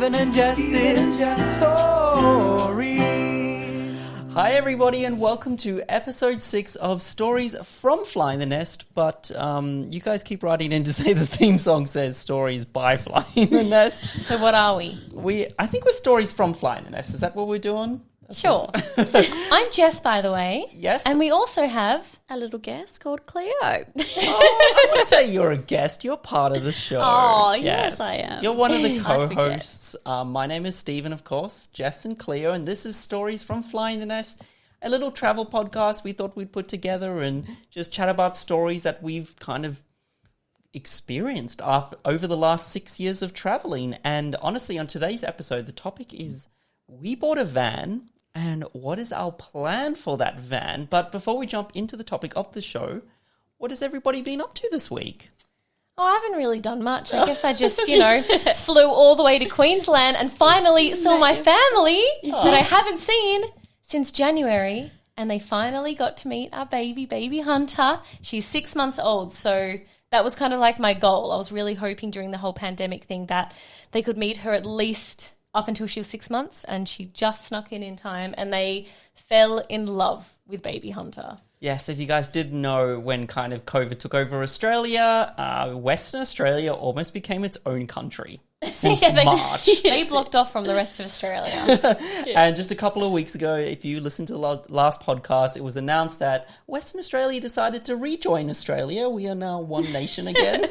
Stephen and Jess's story. Hi everybody and welcome to episode 6 of Stories from Flying the Nest, but you guys keep writing in to say the theme song says Stories by Flying the Nest. So what are we? I think we're Stories from Flying the Nest. Is that what we're doing? Sure. I'm Jess, by the way. Yes. And we also have a little guest called Cleo. I wouldn't say you're a guest. You're part of the show. Oh, yes I am. You're one of the co-hosts. My name is Stephen, of course, Jess and Cleo, and this is Stories from Flying the Nest, a little travel podcast we thought we'd put together and just chat about stories that we've kind of experienced over the last 6 years of traveling. And honestly, on today's episode, the topic is we bought a van. And what is our plan for that van? But before we jump into the topic of the show, what has everybody been up to this week? Oh, I haven't really done much. I guess I just, flew all the way to Queensland and finally saw my family that I haven't seen since January. And they finally got to meet our baby Hunter. She's 6 months old. So that was kind of like my goal. I was really hoping during the whole pandemic thing that they could meet her at least up until she was 6 months, and she just snuck in time, and they fell in love with baby Hunter. Yes, if you guys didn't know, when kind of COVID took over Australia, Western Australia almost became its own country since March. They blocked off from the rest of Australia. And just a couple of weeks ago, if you listened to the last podcast, it was announced that Western Australia decided to rejoin Australia. We are now one nation again.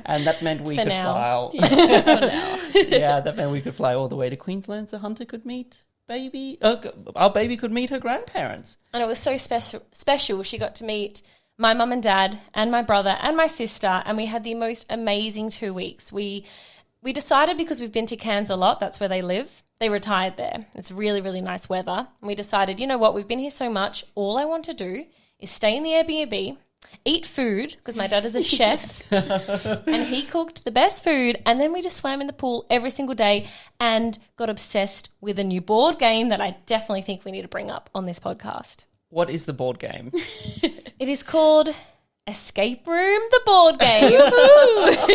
And that meant we could fly. That meant we could fly all the way to Queensland so Hunter could meet our baby could meet her grandparents. And it was so special. She got to meet my mum and dad and my brother and my sister, and we had the most amazing 2 weeks. We decided, because we've been to Cairns a lot, that's where they live. They retired there. It's really, really nice weather. And we decided, you know what, we've been here so much, all I want to do is stay in the Airbnb, eat food, because my dad is a chef, and he cooked the best food, and then we just swam in the pool every single day and got obsessed with a new board game that I definitely think we need to bring up on this podcast. What is the board game? It is called Escape Room, the board game.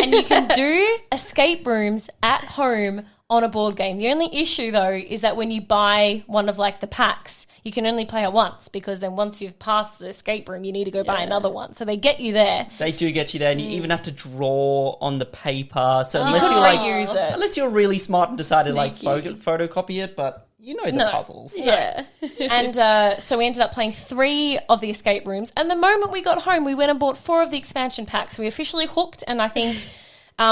And you can do escape rooms at home on a board game. The only issue, though, is that when you buy one of the packs, you can only play it once, because then once you've passed the escape room, you need to go buy another one. So they get you there. They do get you there, and you even have to draw on the paper. So unless you're really smart and decided photocopy it, but you know the puzzles. Yeah. And so we ended up playing 3 of the escape rooms. And the moment we got home, we went and bought 4 of the expansion packs. We officially hooked, and I think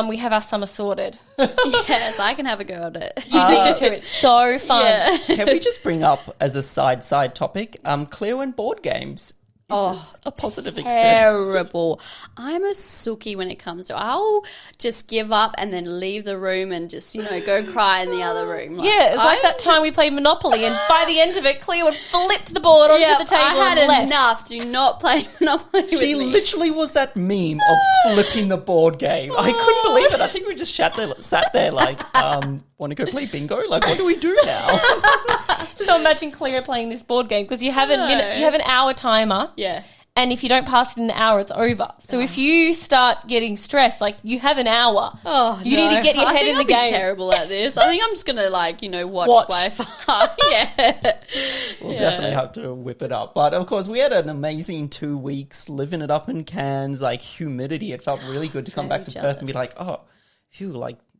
we have our summer sorted. Yes, I can have a go at it. You need to. It's so fun. Yeah. Can we just bring up as a side topic, Cleo and board games? Is this a positive experience? Terrible. I'm a sookie when it comes to, I'll just give up and then leave the room and just, go cry in the other room. It's like that time we played Monopoly, and by the end of it, Cleo had flipped the board onto the table. I had and left. enough. Do not play Monopoly with me. She literally was that meme of flipping the board game. I couldn't believe it. I think we just sat there want to go play bingo? What do we do now? So imagine Cleo playing this board game, because you have you have an hour timer. Yeah. And if you don't pass it in an hour, it's over. So if you start getting stressed, you have an hour. You need to get your head in the game. I'll be terrible at this. I think I'm just going to, watch by far. Yeah. We'll definitely have to whip it up. But, of course, we had an amazing 2 weeks living it up in Cairns, humidity. It felt really good to come back to Perth and be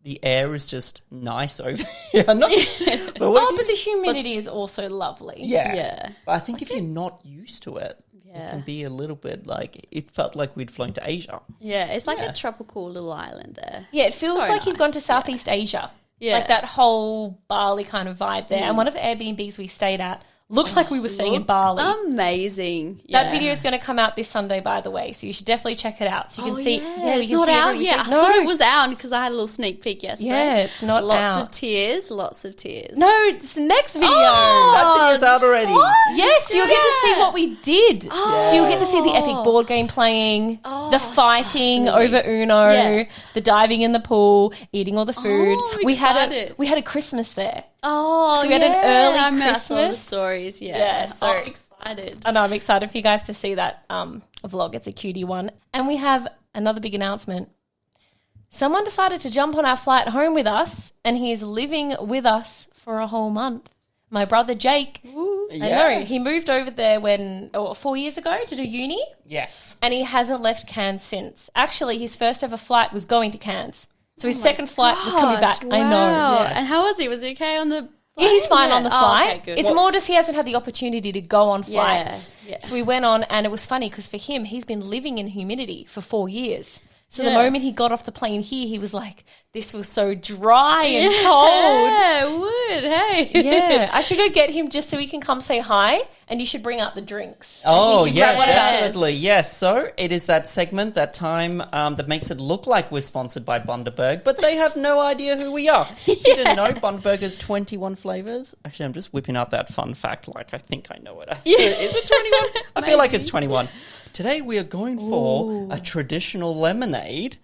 the air is just nice over here. But the humidity is also lovely. Yeah. But I think if you're not used to it, it can be a little bit it felt like we'd flown to Asia. Yeah, it's like a tropical little island there. Yeah, it feels like you've gone to Southeast Asia. Yeah. Like that whole Bali kind of vibe there. And one of the Airbnbs we stayed at looked like we were staying in Bali. Amazing. That video is going to come out this Sunday, by the way, so you should definitely check it out. So you can see. Yeah, it's not out yet. I thought it was out because I had a little sneak peek yesterday. Yeah, it's not out. Lots of tears. No, it's the next video. That video's out already. What? Yes, you'll get to see what we did. So you'll get to see the epic board game playing, the fighting over Uno, the diving in the pool, eating all the food. We had a Christmas there. Oh, so we had an early Christmas. Christmas. I saw the stories, Yeah, so excited. I know, I'm excited for you guys to see that vlog. It's a cutie one. And we have another big announcement. someone decided to jump on our flight home with us, and he is living with us for a whole month. My brother Jake, I know, he moved over there 4 years ago to do uni. Yes. And he hasn't left Cairns since. Actually, his first ever flight was going to Cairns. So his second flight was coming back. Wow. I know. Yes. And how was he? Was he okay on the flight? Yeah, he's fine on the flight. Okay, good. It's more just he hasn't had the opportunity to go on Yeah, flights. yeah. So we went on, and it was funny because for him, he's been living in humidity for 4 years. So the Yeah. moment he got off the plane here, he was like, this feels so dry and cold. Yeah, it would. Hey. Yeah, I should go get him just so he can come say hi, and you should bring out the drinks. Oh, should yeah, grab one of ours. definitely. Yes. So it is that segment, that time that makes it look like we're sponsored by Bundaberg, but they have no idea who we are. You didn't know Bundaberg has 21 flavors? Actually, I'm just whipping out that fun fact like I think I know it. Is it 21? I feel like it's 21. Today we are going for a traditional lemonade.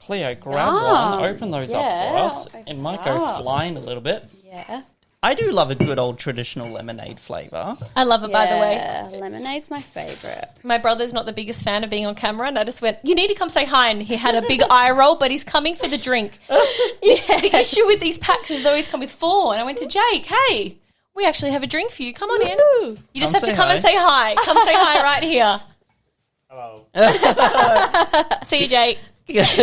Cleo, grab one, open those up for us. It might go flying a little bit. Yeah. I do love a good old traditional lemonade flavour. I love it, by the way. Yeah, lemonade's my favourite. My brother's not the biggest fan of being on camera, and I just went, you need to come say hi, and he had a big eye roll, but he's coming for the drink. The issue with these packs is they always come with 4, and I went to Jake, hey, we actually have a drink for you. Come on in. You just Come have to say come hi. and say hi. Come say hi right here. Hello. See you, Jake. Guest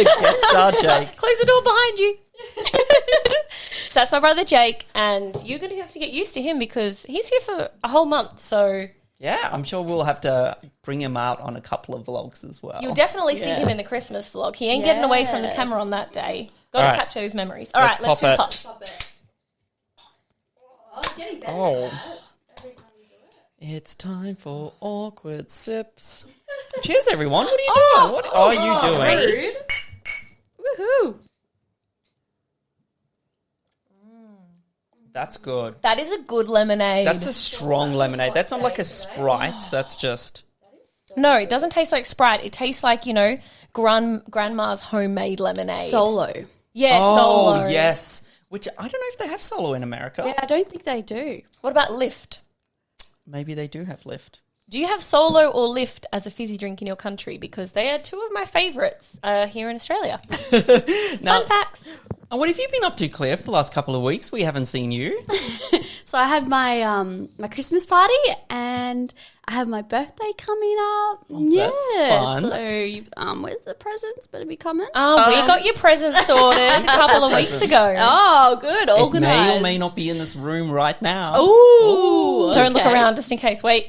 star Jake. Close the door behind you. So that's my brother Jake, and you're going to have to get used to him because he's here for a whole month, so Yeah, I'm sure we'll have to bring him out on a couple of vlogs as well. you'll definitely see him in the Christmas vlog. He ain't getting away from the Yes. camera on that day. Got to All right. capture those memories. All Let's right, let's do pop a it. pop. Oh. It's time for awkward sips. Cheers, everyone. What are you doing? What are you doing? Rude. Woohoo. That's good. That is a good lemonade. That's a strong lemonade. That's not like a Sprite. That's just... No, it doesn't taste like Sprite. It tastes like, grandma's homemade lemonade. Solo. Yeah, Oh, Solo. yes. Which I don't know if they have Solo in America. Yeah, I don't think they do. What about Lift? Maybe they do have Lyft. Do you have Solo or Lift as a fizzy drink in your country? Because they are two of my favourites here in Australia. Now, Fun facts. and what have you been up to, Claire, for the last couple of weeks? We haven't seen you. So I had my my Christmas party and I have my birthday coming up. that's fun. So where's the presents? Better be coming. We got your present sorted a couple of weeks ago. Oh, good. It Organised. may or may not be in this room right now. Ooh. Don't look okay. around just in case. Wait.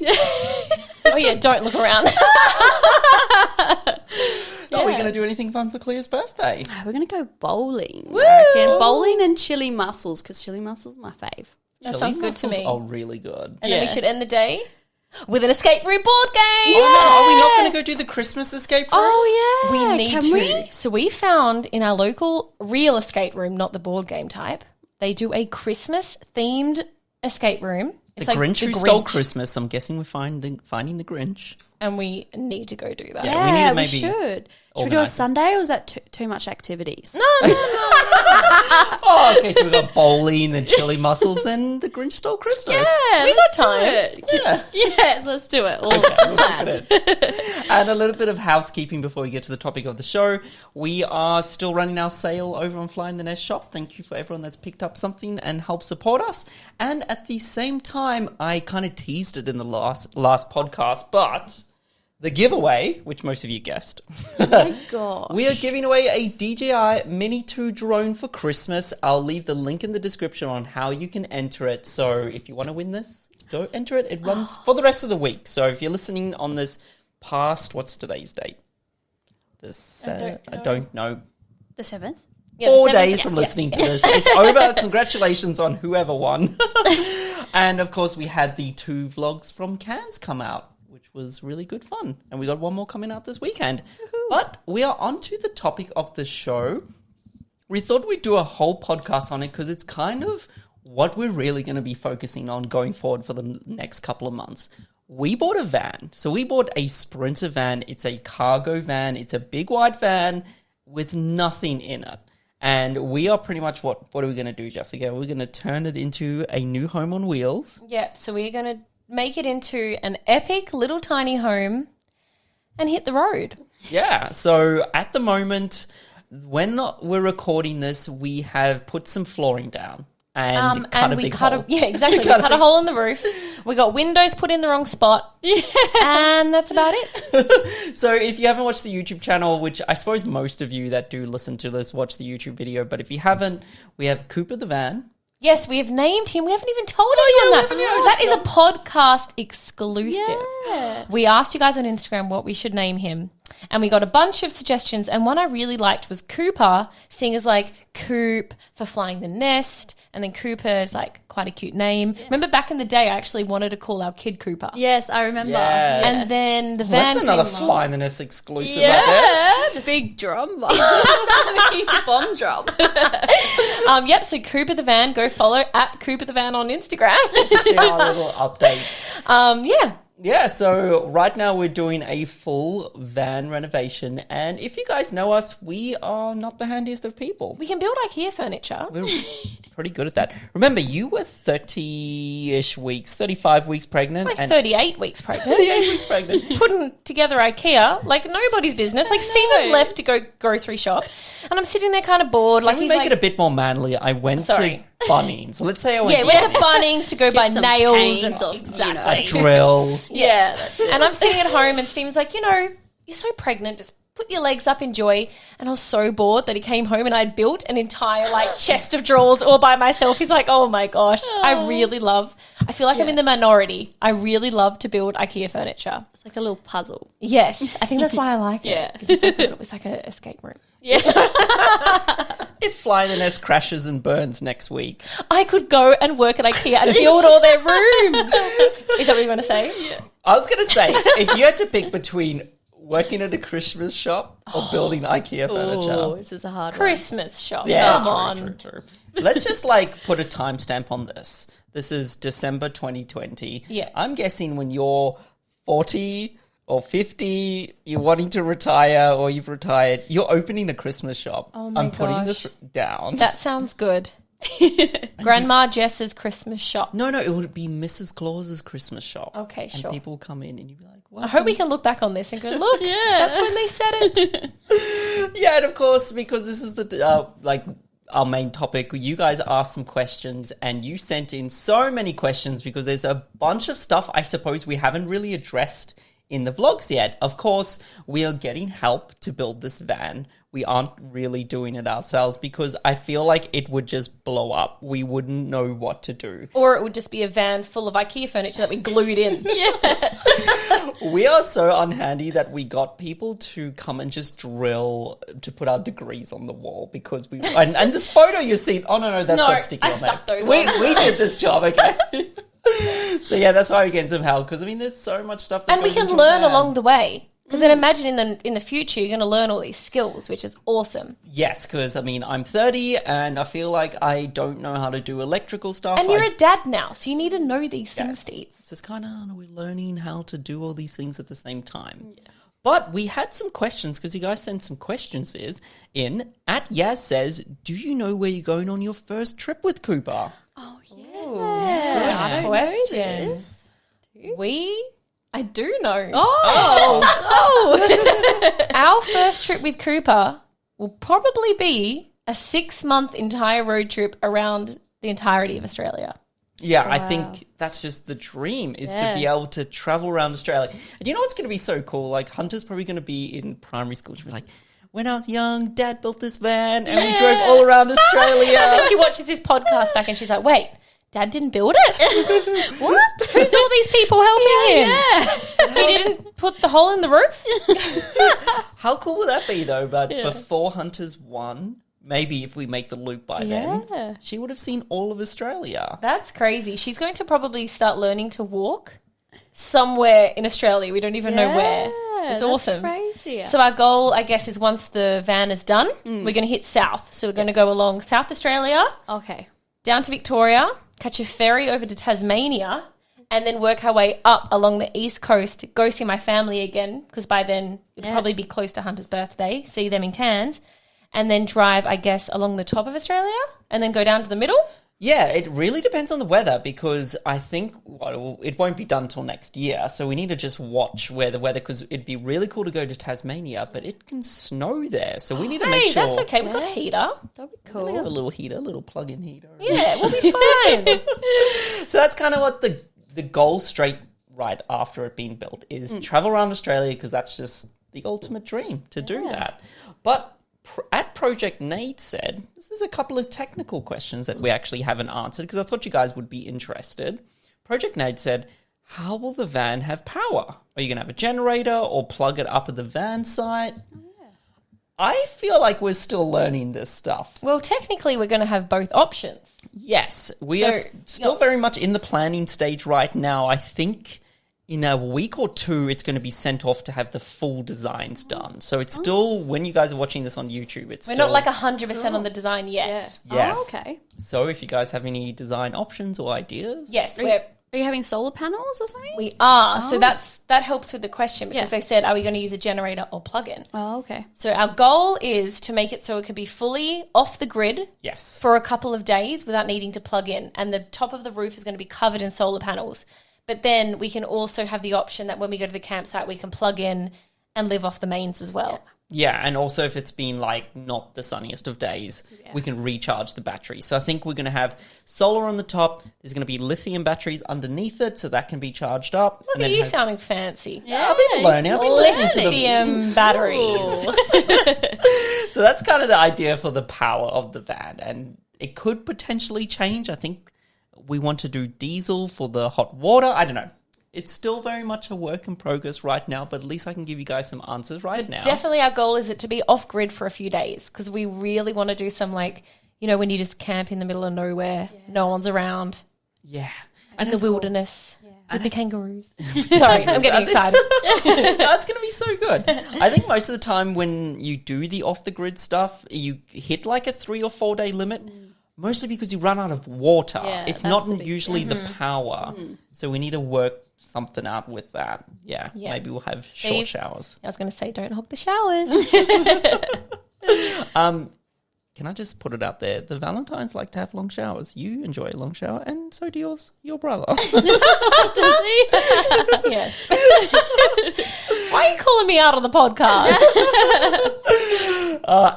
Oh, yeah, don't look around. Are we going to do anything fun for Claire's birthday? We're going to go bowling. I reckon. Bowling and chili mussels because chili mussels are my fave. That Chili sounds good to mussels me. are really good. And then we should end the day with an escape room board game. Oh, no, are we not going to go do the Christmas escape room? Oh, yeah. We need Can to. we? So we found in our local real escape room, not the board game type, they do a Christmas themed escape room. The It's like Grinch the who stole Grinch. Christmas. I'm guessing we're finding the Grinch. And we need to go do that. Yeah, we need Yeah, to we maybe should. Should we do a organise it. Sunday or is that too much activities? No. Oh, okay, so we've got bowling and chili mussels, then the Grinch stole Christmas. Yeah, We got let's do time. it. Yeah. Yeah, let's do it. All planned. And a little bit of housekeeping before we get to the topic of the show. We are still running our sale over on Fly in the Nest shop. Thank you for everyone that's picked up something and helped support us. And at the same time, I kind of teased it in the last podcast, but the giveaway, which most of you guessed, Oh my God. we are giving away a DJI Mini 2 drone for Christmas. I'll leave the link in the description on how you can enter it. So if you want to win this, go enter it. It runs for the rest of the week. So if you're listening on this past, what's today's date? I don't know. The 7th? Yeah, the 4 7th, days yeah, from yeah. listening to this. It's over. Congratulations on whoever won. And of course, we had the 2 vlogs from Cairns come out, which was really good fun. And we got one more coming out this weekend. But we are on to the topic of the show. We thought we'd do a whole podcast on it because it's kind of what we're really going to be focusing on going forward for the next couple of months. We bought a van. So we bought a Sprinter van. It's a cargo van. It's a big white van with nothing in it. And we are pretty much, what are we going to do, Jessica? We're going to turn it into a new home on wheels. Yep, so we're going to make it into an epic little tiny home and hit the road. Yeah, so at the moment, when we're recording this, we have put some flooring down and cut a big hole. Yeah, exactly. We cut a hole in the roof. We got windows put in the wrong spot. Yeah. And that's about it. So if you haven't watched the YouTube channel, which I suppose most of you that do listen to this watch the YouTube video, but if you haven't, we have Cooper the van. Yes, we have named him. We haven't even told anyone that. That is a podcast exclusive. Yes. We asked you guys on Instagram what we should name him, and we got a bunch of suggestions, and one I really liked was Cooper, seeing as like Coop for flying the nest, and then Cooper is like quite a cute name. Yeah. Remember back in the day, I actually wanted to call our kid Cooper. Yes, I remember. Yes. And then the van That's another came along. fly in the nest exclusive right there. Just big drum. Big bomb drum. Yep, so Cooper the van, go follow at Cooper the van on Instagram. To see our little updates. Yeah. Yeah, so right now we're doing a full van renovation. And if you guys know us, we are not the handiest of people. We can build IKEA furniture. We're pretty good at that. Remember, you were 30-ish weeks, 35 weeks pregnant. Like and 38 weeks pregnant. 38 weeks pregnant. Putting together IKEA like nobody's business. Like Stephen left to go grocery shop, and I'm sitting there kind of bored. Can Like we he's make like, it a bit more manly? I went Sorry. to Bunnings. Let's say I went yeah, to we went to Bunnings to go buy some nails paint and or, a drill. Yeah, that's it. And I'm sitting at home, and Stephen's like, you're so pregnant, just put your legs up, enjoy. And I was so bored that he came home and I'd built an entire like chest of drawers all by myself. He's like, oh my gosh, I feel like I'm in the minority. I really love to build IKEA furniture. It's like a little puzzle. Yes, I think that's why I like it. Yeah. It's like an escape room. Yeah. If Fly in the Nest crashes and burns next week. I could go and work at IKEA and build all their rooms. Is that what you want to say? Yeah. I was going to say, if you had to pick between working at a Christmas shop or building IKEA furniture. Oh, this is a hard Christmas shop. Yeah, Come on. true. Let's just like put a timestamp on this. This is December 2020. Yeah. I'm guessing when you're 40 or 50, you're wanting to retire or you've retired, you're opening a Christmas shop. Oh my I'm putting gosh. this down. That sounds good. Grandma Jess's Christmas shop. No, it would be Mrs. Claus's Christmas shop. Okay, and sure. people come in and you'd be like, I hope we can look back on this and go, look, that's when they said it. Yeah, and of course, because this is the our main topic, you guys asked some questions and you sent in so many questions because there's a bunch of stuff I suppose we haven't really addressed in the vlogs yet. Of course, we are getting help to build this van. We aren't really doing it ourselves because I feel like it would just blow up. We wouldn't know what to do. Or it would just be a van full of IKEA furniture that we glued in. We are so unhandy that we got people to come and just drill to put our degrees on the wall because we and this photo you've seen. Oh no, that's No, got sticky I on stuck there. those We on. did this job, okay. So yeah, that's why we're getting some help because I mean, there's so much stuff that And we goes can into a learn van. along the way. Because then imagine in the future, you're going to learn all these skills, which is awesome. Yes, because I mean, I'm 30 and I feel like I don't know how to do electrical stuff. And you're a dad now, so you need to know these things, Steve. So it's kind of we're learning how to do all these things at the same time. Yeah. But we had some questions because you guys sent some questions in. At Yaz says, do you know where you're going on your first trip with Cooper? Oh, yeah. Good I don't question. know this. I do know. Oh. Our first trip with Cooper will probably be a 6-month entire road trip around the entirety of Australia. Yeah, I think that's just the dream is to be able to travel around Australia. And you know what's going to be so cool? Like Hunter's probably going to be in primary school. She'll be like, when I was young, Dad built this van and we drove all around Australia. And then she watches this podcast back and she's like, wait, Dad didn't build it? What? Who's all these people helping him? He didn't put the hole in the roof? How cool would that be though? But before Hunter's won, maybe if we make the loop by then, she would have seen all of Australia. That's crazy. She's going to probably start learning to walk somewhere in Australia. We don't even know where. It's awesome. Crazy. So our goal, I guess, is once the van is done, we're going to hit south. So we're going to go along South Australia, Okay. down to Victoria, catch a ferry over to Tasmania, and then work our way up along the east coast, go see my family again, because by then it'll probably be close to Hunter's birthday, see them in Cairns, and then drive, I guess, along the top of Australia, and then go down to the middle. Yeah, it really depends on the weather because I think it won't be done till next year. So we need to just watch where the weather, because it'd be really cool to go to Tasmania, but it can snow there. So we need to make Hey, sure. that's okay. We've got a heater. That'd be We have a cool. little heater, a little plug-in heater. Yeah, we'll be fine. So that's kind of what the goal straight right after it being built is travel around Australia, because that's just the ultimate dream to do that. But at Project Nate said, this is a couple of technical questions that we actually haven't answered because I thought you guys would be interested. Project Nate said, how will the van have power? Are you going to have a generator or plug it up at the van site? I feel like we're still learning this stuff. Well, technically, we're going to have both options. Yes, we are still very much in the planning stage right now. I think in a week or two, it's going to be sent off to have the full designs done. So it's still, when you guys are watching this on YouTube, it's We're still... not like 100% on the design yet. Yes. Oh, okay. So if you guys have any design options or ideas... Yes, Are you having solar panels or something? we are. So that helps with the question because Yeah. they said, are we going to use a generator or plug-in? Oh, okay. So our goal is to make it so it can be fully off the grid Yes. for a couple of days without needing to plug in. And the top of the roof is going to be covered in solar panels. But then we can also have the option that when we go to the campsite, we can plug in and live off the mains as well. Yeah, and also if it's been like not the sunniest of days, we can recharge the battery. So I think we're going to have solar on the top. There's going to be lithium batteries underneath it, so that can be charged up. Look at you sounding fancy. I've been learning. I've been listening to the... Lithium batteries. So that's kind of the idea for the power of the van, and it could potentially change. I think we want to do diesel for the hot water. I don't know. It's still very much a work in progress right now, but at least I can give you guys some answers right now. Definitely our goal is it to be off grid for a few days because we really want to do some when you just camp in the middle of nowhere, no one's around, Yeah. in the wilderness with the kangaroos. Sorry, I'm getting excited. That's going to be so good. I think most of the time when you do the off-the-grid stuff, you hit like a 3 or 4 day limit, mostly because you run out of water. Yeah, It's that's not the big usually the power. So we need to work something out with that. Yeah, Yeah. maybe we'll have short Steve? showers. I was going to say, don't hog the showers. Can I just put it out there? The Valentines like to have long showers. You enjoy a long shower, and so do your brother. Does he? Yes. Why are you calling me out on the podcast?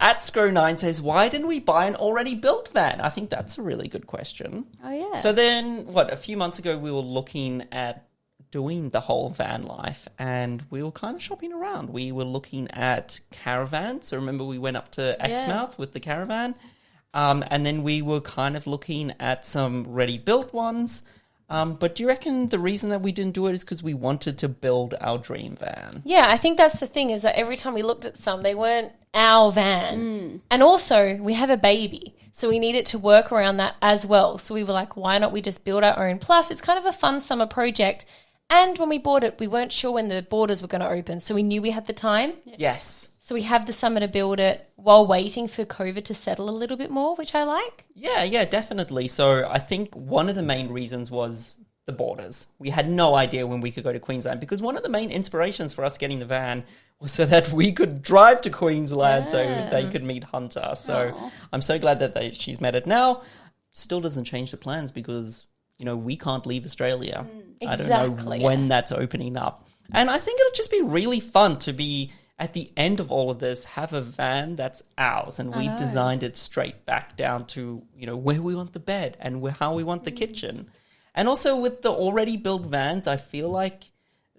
At Scro9 says, why didn't we buy an already built van? I think that's a really good question. Oh, yeah. So then, a few months ago, we were looking at doing the whole van life, and we were kind of shopping around. We were looking at caravans. So remember, we went up to Exmouth with the caravan, and then we were kind of looking at some ready-built ones. But do you reckon the reason that we didn't do it is because we wanted to build our dream van? Yeah, I think that's the thing is that every time we looked at some, they weren't our van. And also, we have a baby. So we needed to work around that as well. So we were like, why not we just build our own? Plus, it's kind of a fun summer project. And when we bought it, we weren't sure when the borders were going to open. So we knew we had the time. Yes. So we have the summer to build it while waiting for COVID to settle a little bit more, which I like. Yeah, definitely. So I think one of the main reasons was the borders. We had no idea when we could go to Queensland because one of the main inspirations for us getting the van was so that we could drive to Queensland so they could meet Hunter. So I'm so glad that she's met it now. Still doesn't change the plans because, we can't leave Australia. I don't know when that's opening up. And I think it'll just be really fun to be at the end of all of this, have a van that's ours, and we've designed it straight back down to, where we want the bed and how we want the kitchen. And also with the already built vans, I feel like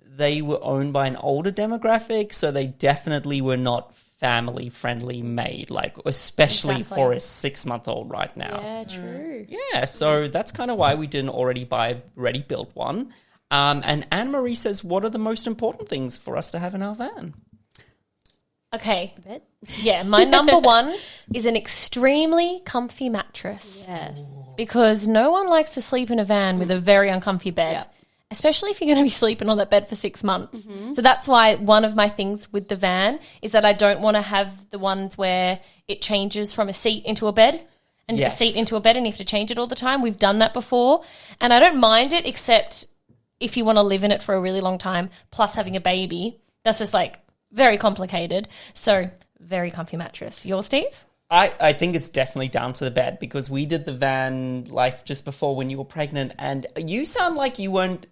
they were owned by an older demographic, so they definitely were not family-friendly made, especially for a 6-month-old right now. Yeah, true. Yeah, so that's kind of why we didn't already buy a ready-built one. And Anne-Marie says, what are the most important things for us to have in our van? Okay. Bed? Yeah, my number one is an extremely comfy mattress. Yes. Because no one likes to sleep in a van with a very uncomfy bed, Yeah. especially if you're going to be sleeping on that bed for 6 months. So that's why one of my things with the van is that I don't want to have the ones where it changes from a seat into a bed and a seat into a bed and you have to change it all the time. We've done that before and I don't mind it except if you want to live in it for a really long time plus having a baby. That's just very complicated. So very comfy mattress. Yours, Steve? I think it's definitely down to the bed because we did the van life just before when you were pregnant, and you sound like you weren't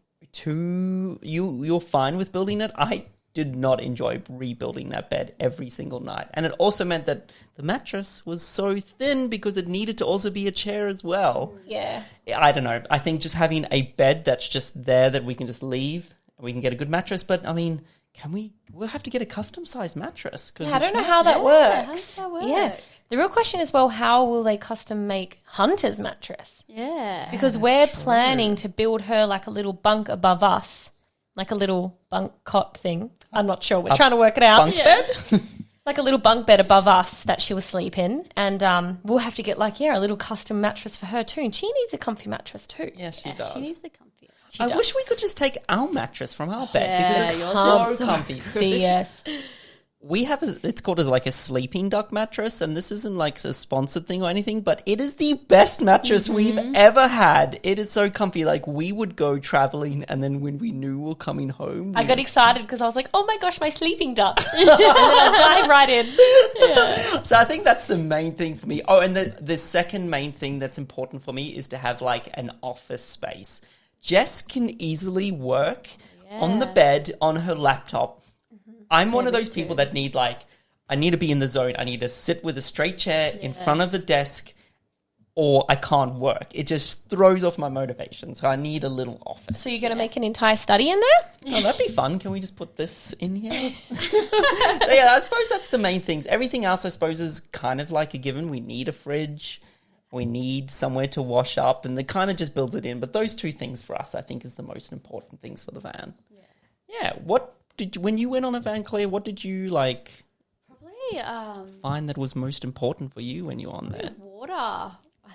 you're fine with building it. I did not enjoy rebuilding that bed every single night. And it also meant that the mattress was so thin because it needed to also be a chair as well. Yeah. I don't know. I think just having a bed that's just there that we can just leave, we can get a good mattress. But, I mean, we'll have to get a custom-sized mattress. Yeah, I don't know how that works. How does that work? Yeah. The real question is, well, how will they custom make Hunter's mattress? Yeah. Because we're planning to build her like a little bunk above us, like a little bunk cot thing. I'm not sure. We're trying to work it out. Bunk bed? Like a little bunk bed above us that she will sleep in. And we'll have to get a little custom mattress for her too. And she needs a comfy mattress too. Yes, she does. She needs the comfy. I wish we could just take our mattress from our bed because it's yours so comfy. Yes. We have it's called as like a sleeping duck mattress, and this isn't like a sponsored thing or anything, but it is the best mattress we've ever had. It is so comfy. Like we would go traveling, and then when we knew we were coming home, I got excited because I was like, oh my gosh, my sleeping duck. And then I dive right in. Yeah. So I think that's the main thing for me. Oh, and the second main thing that's important for me is to have like an office space. Jess can easily work on the bed on her laptop. I'm one of those people that need I need to be in the zone. I need to sit with a straight chair in front of a desk or I can't work. It just throws off my motivation. So I need a little office. So you're going to make an entire study in there? Oh, that'd be fun. Can we just put this in here? Yeah, I suppose that's the main things. Everything else, I suppose, is kind of like a given. We need a fridge. We need somewhere to wash up. And it kind of just builds it in. But those two things for us, I think, is the most important things for the van. Yeah. When you went on a van, Claire, what did you Probably find that was most important for you when you were on there? water, I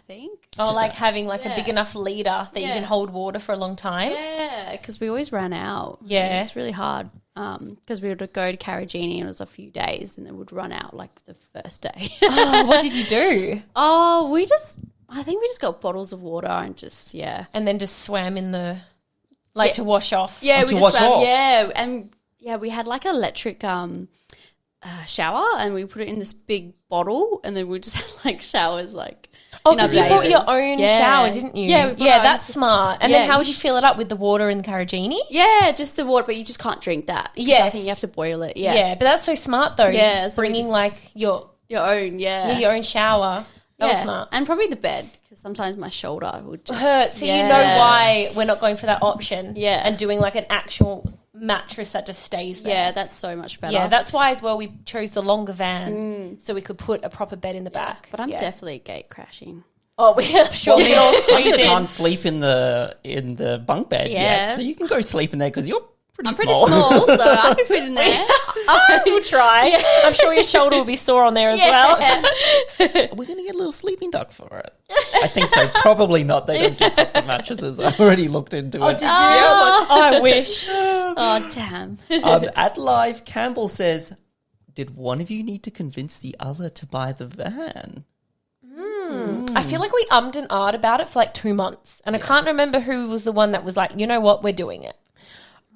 think. Oh, like having a big enough leader that you can hold water for a long time? Yeah, because we always ran out. Yeah. It's really hard because we would go to Carragini and it was a few days and then we'd run out like the first day. Oh, what did you do? Oh, I think we just got bottles of water and just, And then just swam in the, to wash off? Yeah, to wash off. Yeah, and we had like an electric shower and we put it in this big bottle and then we just had like showers Oh, because you bought your own Yeah. shower, didn't you? Yeah, we bought yeah, our that's own. smart. And Yeah, then how we would you fill it up with the water in Carragini? Yeah, just the water, but you just can't drink that. 'Cause I Yes. think you have to boil it. Yeah, but that's so smart though. Yeah, so we bringing just- your Your own, your own shower. That was smart. And probably the bed because sometimes my shoulder would just Hurt. So you know why we're not going for that option. Yeah. And doing an actual mattress that just stays there. Yeah, that's so much better. Yeah, that's why as well we chose the longer van so we could put a proper bed in the back. But I'm Yeah. definitely gate crashing. Oh, I'm sure we all squeeze You in. can't sleep in the bunk bed yet, Yeah. so you can go sleep in there because you're pretty I'm pretty small. small, so I can fit in there. We'll try. I'm sure your shoulder will be sore on there as well. We're going to get a little sleeping duck for it. I think so. Probably not. They don't do custom mattresses. I already looked into it. Did you? I wish. Oh, damn. At Live, Campbell says, did one of you need to convince the other to buy the van? I feel like we ummed and ahed about it for 2 months. And I can't remember who was the one that was like, you know what, we're doing it.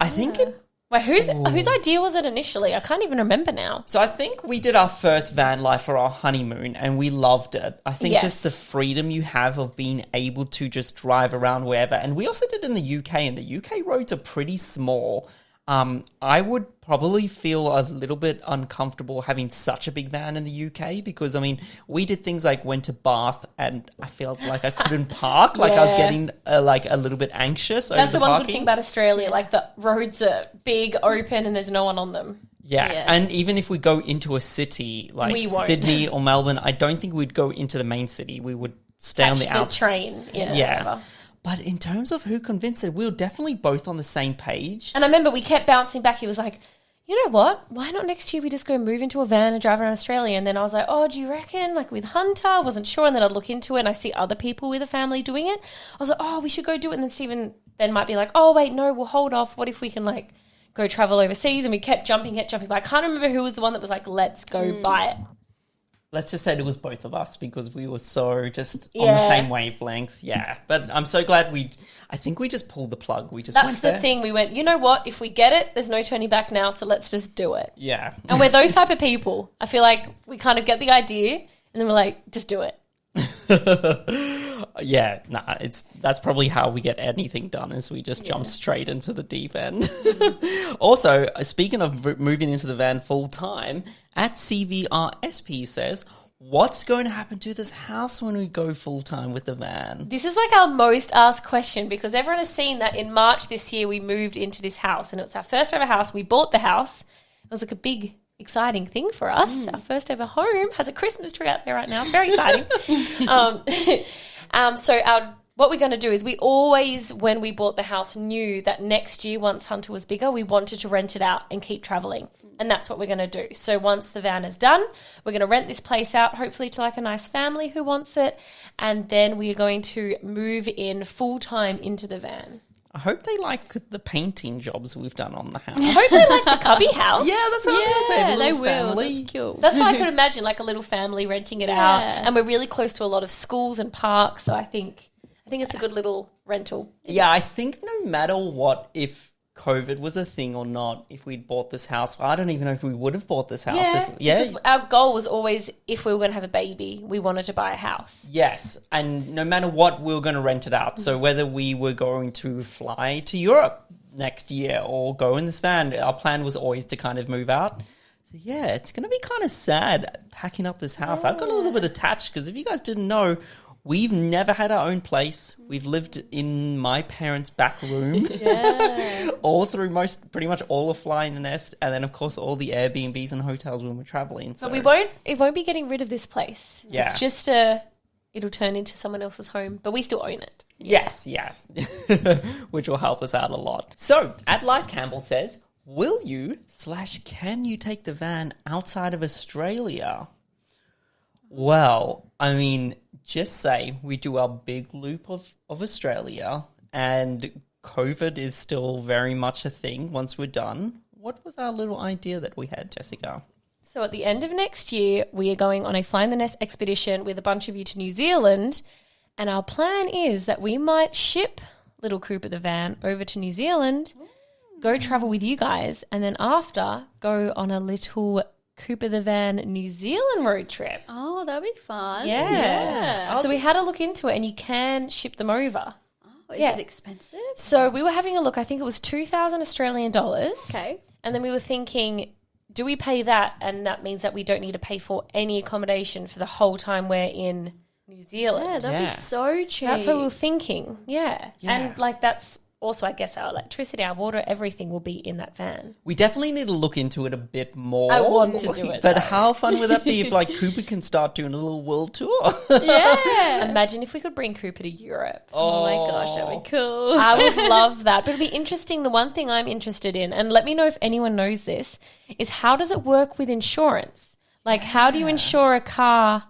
I think it... Wait, whose idea was it initially? I can't even remember now. So I think we did our first van life for our honeymoon and we loved it. I think Yes. just the freedom you have of being able to just drive around wherever. And we also did it in the UK, and the UK roads are pretty small. I would probably feel a little bit uncomfortable having such a big van in the UK because, we did things like went to Bath and I felt like I couldn't park. I was Yeah. getting a little bit anxious That's over the the one parking. good thing about Australia. The roads are big, open, and there's no one on them. Yeah. Yeah. And even if we go into a city like We won't. Sydney or Melbourne, I don't think we'd go into the main city. We would stay on Catch the outside. train. Yeah. whatever. But in terms of who convinced it, we were definitely both on the same page. And I remember we kept bouncing back. He was like, you know what? Why not next year we just go move into a van and drive around Australia? And then I was like, oh, do you reckon? With Hunter, I wasn't sure. And then I'd look into it and I see other people with a family doing it. I was like, oh, we should go do it. And then Stephen then might be like, oh, wait, no, we'll hold off. What if we can go travel overseas? And we kept jumping. But I can't remember who was the one that was like, let's go buy it. Let's just say it was both of us because we were so just on the Yeah. same wavelength. Yeah. But I'm so glad I think we just pulled the plug. We just That's went the there. thing. We went, you know what? If we get it, there's no turning back now. So let's just do it. Yeah. And we're those type of people. I feel like we kind of get the idea And then we're like, just do it. Yeah, nah, that's probably how we get anything done is we just jump straight into the deep end. Also, speaking of moving into the van full time, at CVRSP says, what's going to happen to this house when we go full time with the van? This is like our most asked question because everyone has seen that in March this year we moved into this house and it's our first ever house. We bought the house. It was like a big, exciting thing for us. Our first ever home has a Christmas tree out there right now. Very exciting. What we're going to do is we always, when we bought the house, knew that next year, once Hunter was bigger, we wanted to rent it out and keep traveling. And that's what we're going to do. So once the van is done, we're going to rent this place out, hopefully to like a nice family who wants it. And then we are going to move in full time into the van. I hope they like the painting jobs we've done on the house. I hope they like the cubby house. Yeah, that's what I was going to say. Yeah, A they little will. family. That's cool. That's what I could imagine, like a little family renting it out. And we're really close to a lot of schools and parks. So I think it's a good little rental. Yeah, I think no matter what, if COVID was a thing or not, if we'd bought this house, I don't even know if we would have bought this house. Because our goal was always, if we were going to have a baby, we wanted to buy a house. Yes, and no matter what, we were going to rent it out. So whether we were going to fly to Europe next year or go in this van, our plan was always to kind of move out. So yeah, it's going to be kind of sad packing up this house. I've got a little bit attached because if you guys didn't know, we've never had our own place. We've lived in my parents' back room all through pretty much all of Flying the Nest, and then of course all the Airbnbs and hotels when we're traveling. So But it won't be getting rid of this place. Yeah. It's just it'll turn into someone else's home, but we still own it. yes, which will help us out a lot. So at Life Campbell says, will you/can you take the van outside of Australia? Well, I mean, just say we do our big loop of Australia and COVID is still very much a thing once we're done. What was our little idea that we had, Jessica? So at the end of next year, we are going on a Flying the Nest expedition with a bunch of you to New Zealand. And our plan is that we might ship little Cooper the van over to New Zealand, go travel with you guys, and then after go on a little Cooper the van New Zealand road trip. Oh, that'd be fun. Yeah. So we had a look into it and you can ship them over. Oh, is it expensive? So we were having a look. I think it was 2,000 Australian dollars. Okay. And then we were thinking, do we pay that? And that means that we don't need to pay for any accommodation for the whole time we're in New Zealand. Yeah, that'd be so cheap. That's what we were thinking. Yeah. Yeah. And like that's also, I guess, our electricity, our water, everything will be in that van. We definitely need to look into it a bit more. I want to do it, But though. how fun would that be if like Cooper can start doing a little world tour? Yeah. Imagine if we could bring Cooper to Europe. Oh my gosh, that'd be cool. I would love that. But it'd be interesting. The one thing I'm interested in, and let me know if anyone knows this, is how does it work with insurance? Like, how do you insure a car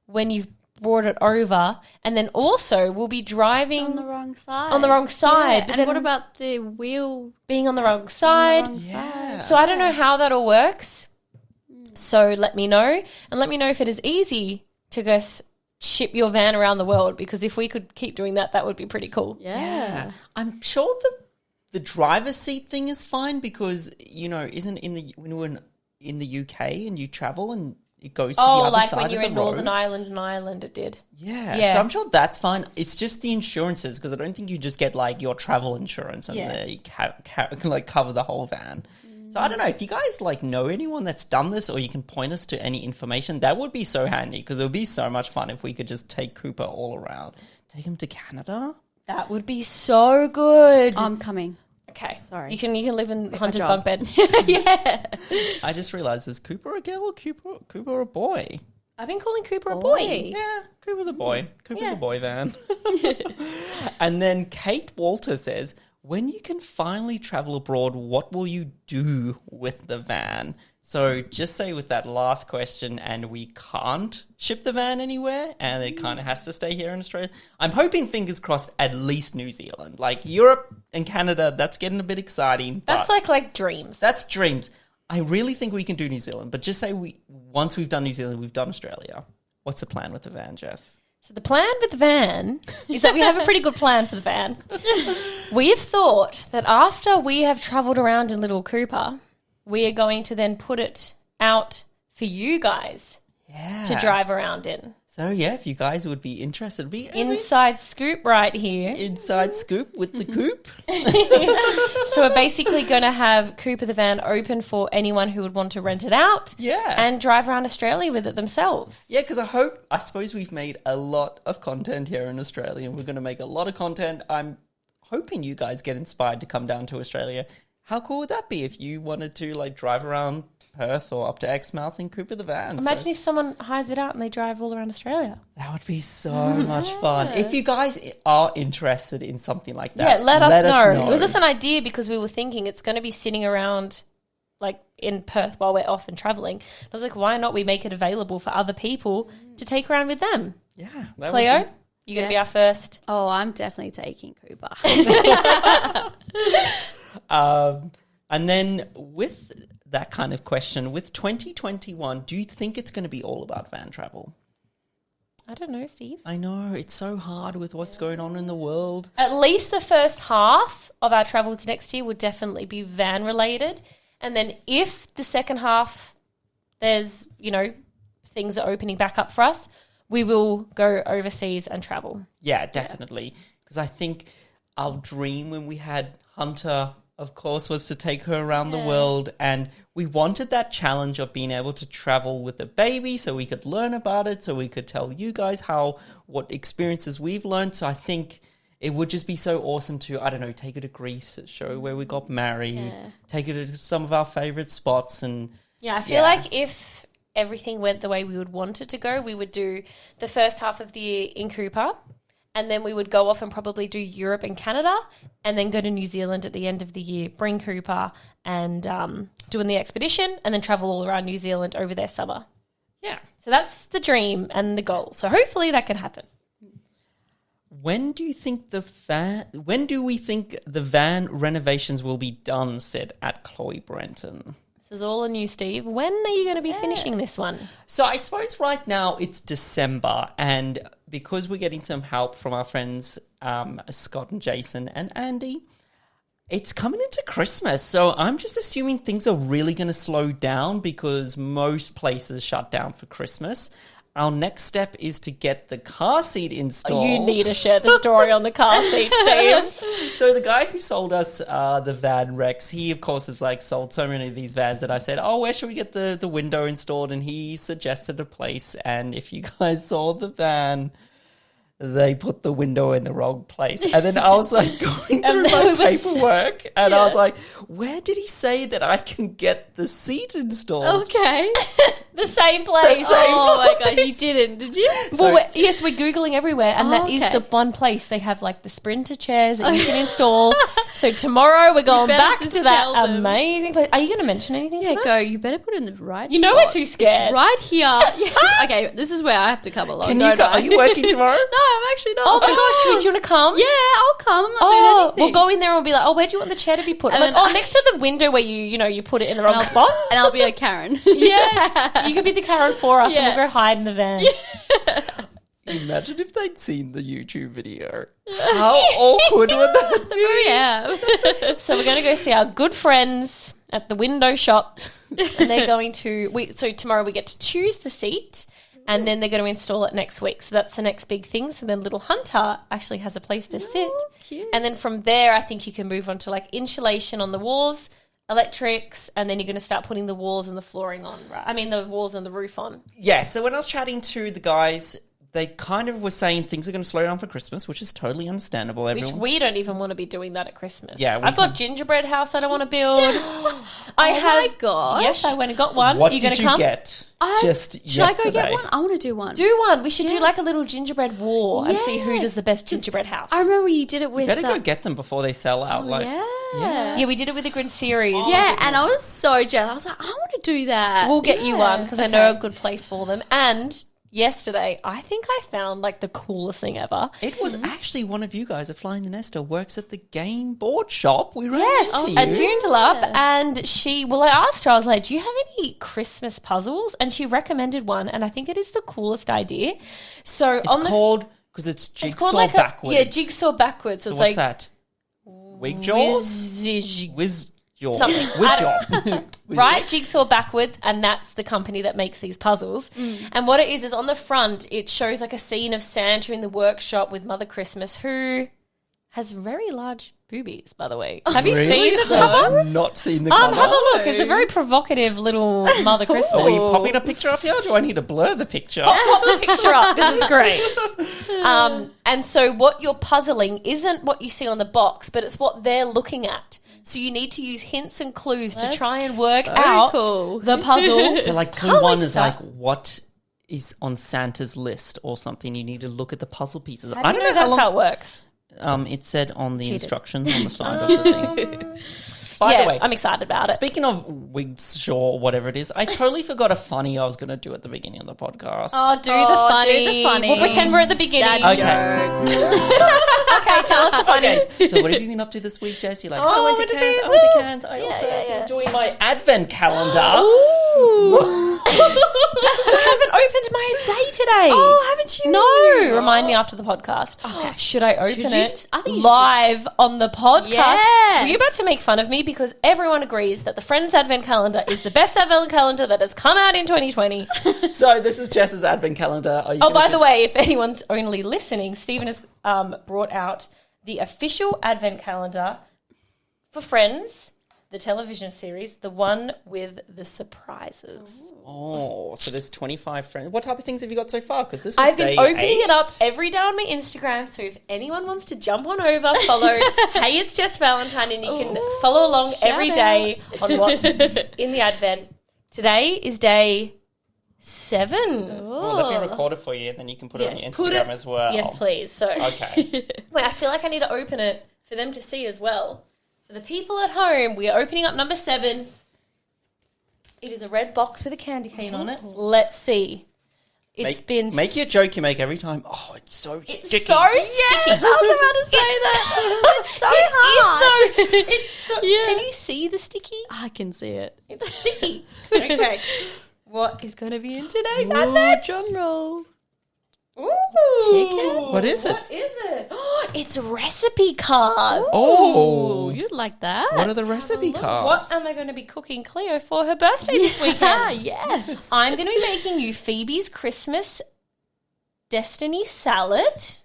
when you've brought it over? And then also, we'll be driving On the wrong side. On the wrong side, Yeah. but And then- what about the wheel being on the wrong side. on the wrong side? So I don't know how that all works. So let me know. And let me know if it is easy to go ship your van around the world, because if we could keep doing that, that would be pretty cool. Yeah. I'm sure the driver's seat thing is fine because, you know, isn't when we're in the UK and you travel and it goes to the Oh, other like side when of you're the in Northern road. Ireland and Ireland, it did. Yeah. Yeah. So I'm sure that's fine. It's just the insurances because I don't think you just get like your travel insurance and Yeah. they like cover the whole van. So I don't know if you guys like know anyone that's done this, or you can point us to any information. That would be so handy because it would be so much fun if we could just take Cooper all around, take him to Canada. That would be so good. I'm coming. Okay. Sorry. You can live in Hunter's job. bunk bed. Yeah. I just realized, is Cooper a girl or Cooper a boy? I've been calling Cooper a boy. Yeah, Cooper the boy. Cooper the boy van. And then Kate Walter says, when you can finally travel abroad, what will you do with the van? So just say with that last question, and we can't ship the van anywhere, and it kind of has to stay here in Australia. I'm hoping, fingers crossed, at least New Zealand. Like Europe and Canada, that's getting a bit exciting. That's but like dreams. that's dreams. I really think we can do New Zealand, but just say once we've done New Zealand, we've done Australia. What's the plan with the van, Jess? So the plan with the van is that we have a pretty good plan for the van. We have thought that after we have travelled around in Little Cooper, we are going to then put it out for you guys to drive around in. So, yeah, if you guys would be interested, Inside scoop right here. inside scoop with the coop. So we're basically going to have Cooper the van open for anyone who would want to rent it out. Yeah. And drive around Australia with it themselves. Yeah, because I suppose we've made a lot of content here in Australia, and we're going to make a lot of content. I'm hoping you guys get inspired to come down to Australia. How cool would that be if you wanted to like drive around Perth or up to Exmouth in Cooper the van? Imagine if someone hires it out and they drive all around Australia. That would be so much fun. If you guys are interested in something like that, let us know. It was just an idea because we were thinking it's going to be sitting around like in Perth while we're off and traveling. I was like, why not we make it available for other people to take around with them? Yeah. Cleo, you're going to be our first. Oh, I'm definitely taking Cooper. And then with that kind of question, with 2021, do you think it's going to be all about van travel? I don't know, Steve. I know, it's so hard with what's going on in the world. At least the first half of our travels next year would definitely be van related. And then if the second half there's, things are opening back up for us, we will go overseas and travel. Yeah, definitely. Because I think our dream when we had Hunter, of course, was to take her around the world. And we wanted that challenge of being able to travel with a baby so we could learn about it, so we could tell you guys what experiences we've learned. So I think it would just be so awesome to, I don't know, take her to Greece, show her where we got married, take her to some of our favorite spots. And yeah, I feel like if everything went the way we would want it to go, we would do the first half of the year in Cooper, and then we would go off and probably do Europe and Canada, and then go to New Zealand at the end of the year, bring Cooper and doing the expedition, and then travel all around New Zealand over their summer. yeah. So that's the dream and the goal. So hopefully that can happen. When do we think the van renovations will be done, said at Chloe Brenton? This is all on you, Steve. When are you going to be finishing this one? So I suppose right now it's December, and because we're getting some help from our friends Scott and Jason and Andy, it's coming into Christmas. So I'm just assuming things are really going to slow down because most places shut down for Christmas. Our next step is to get the car seat installed. You need to share the story on the car seat, Steve. So the guy who sold us the van Rex, he of course has like sold so many of these vans that I said, oh, where should we get the window installed? And he suggested a place. And if you guys saw the van, they put the window in the wrong place. And then I was like going through my paperwork and I was like, where did he say that I can get the seat installed? Okay. The same place. Oh my gosh, you didn't, did you? Well, yes, we're Googling everywhere, and that is the one place. They have like the Sprinter chairs that you can install. So tomorrow we're going back to that amazing place. Are you going to mention anything? Yeah, to go. You better put it in the right You know spot. we're too scared. It's right here. Yeah. Okay, this is where I have to come along. Are you working tomorrow? No, I'm actually not. Oh my gosh, do you want to come? Yeah, I'll come. I'm not doing anything. We'll go in there and we'll be like, oh, where do you want the chair to be put? And I'm like, next to the window where you put it in the wrong spot. And I'll be a Karen. Yes, you can be the Karen for us, and Yeah. we'll go hide in the van. Imagine if they'd seen the YouTube video. How awkward would that be? Yeah. So we're going to go see our good friends at the window shop, and they're going to. So tomorrow we get to choose the seat, and then they're going to install it next week. So that's the next big thing. So then little Hunter actually has a place to sit, cute. and then from there, I think you can move on to like insulation on the walls, electrics, and then you're going to start putting the walls and the flooring on. Right? I mean, the walls and the roof on. Yeah, so when I was chatting to the guys, they kind of were saying things are going to slow down for Christmas, which is totally understandable. Which we don't even want to be doing that at Christmas. Yeah, I've got gingerbread house that I want to build. My gosh. Yes, I went and got one. What you did going to you come? get just Should yesterday? I go get one? I want to do one. Do one. We should do like a little gingerbread war and see who does the best gingerbread house. I remember you did it with. Better go get them before they sell out. Yeah, we did it with the Grid series. Yeah, and I was so jealous. I was like, I want to do that. We'll get you one because I know a good place for them. And yesterday, I think I found like the coolest thing ever. It was actually one of you guys at Flying the Nest who works at the game board shop. We ran Yes, into you. at Joondalup, and I asked her, I was like, do you have any Christmas puzzles? And she recommended one, and I think it is the coolest idea. So It's called, because it's jigsaw backwards. Jigsaw backwards. So So it's what's like that? Wigjaws? Whiz something. Right? Jigsaw backwards, and that's the company that makes these puzzles. And what it is on the front, it shows like a scene of Santa in the workshop with Mother Christmas, who has very large boobies, by the way. Have you seen the cover? I've not seen the cover. Have a look. It's a very provocative little Mother Christmas. Are we popping a picture up here, or do I need to blur the picture? Pop the picture up. This is great. And so what you're puzzling isn't what you see on the box, but it's what they're looking at. So you need to use hints and clues to try and work out the puzzle. So like clue one is like, what is on Santa's list or something? You need to look at the puzzle pieces. I don't know that's how it works. It said on the instructions on the side of the thing. By the way, I'm excited about it. Speaking of wigs, sure, whatever it is, I totally forgot a funny I was going to do at the beginning of the podcast. Oh, do the funny. We'll pretend we're at the beginning. Okay. Okay, tell us the funny. Okay. So what have you been up to this week, Jess? You're like, I went to Cairns. I also enjoyed my advent calendar. I haven't opened my day today. Oh, haven't you? No. Remind me after the podcast. Okay. Should I open it I think you live on the podcast? Yes. Were you about to make fun of me? Because everyone agrees that the Friends Advent Calendar is the best Advent Calendar that has come out in 2020. So this is Jess's advent calendar. By the way, if anyone's only listening, Stephen has brought out the official Advent Calendar for Friends, the television series, the one with the surprises. Oh, so there's 25 friends. What type of things have you got so far? Because this is I've been day opening 8. it up every day on my Instagram, so if anyone wants to jump on over, follow Hey It's Jess Valentine, and you can follow along every day on what's in the Advent. Today is day 7. Well, let me record it for you, and then you can put it on your Instagram as well. Yes, please. So, Okay. wait, I feel like I need to open it for them to see as well. For the people at home, we are opening up number 7. It is a red box with a candy cane on it. Let's see. Make your joke you make every time. Oh, it's so sticky. It's so sticky. I was about to say that. It's so hard. It's so. Can you see the sticky? I can see it. It's sticky. Okay. What is going to be in today's advent? Drum roll. Ooh. What is it? What is it? It's recipe cards. Oh, You'd like that. what are the recipe cards? What am I going to be cooking Cleo for her birthday this weekend? Yes. I'm going to be making you Phoebe's Christmas Destiny salad.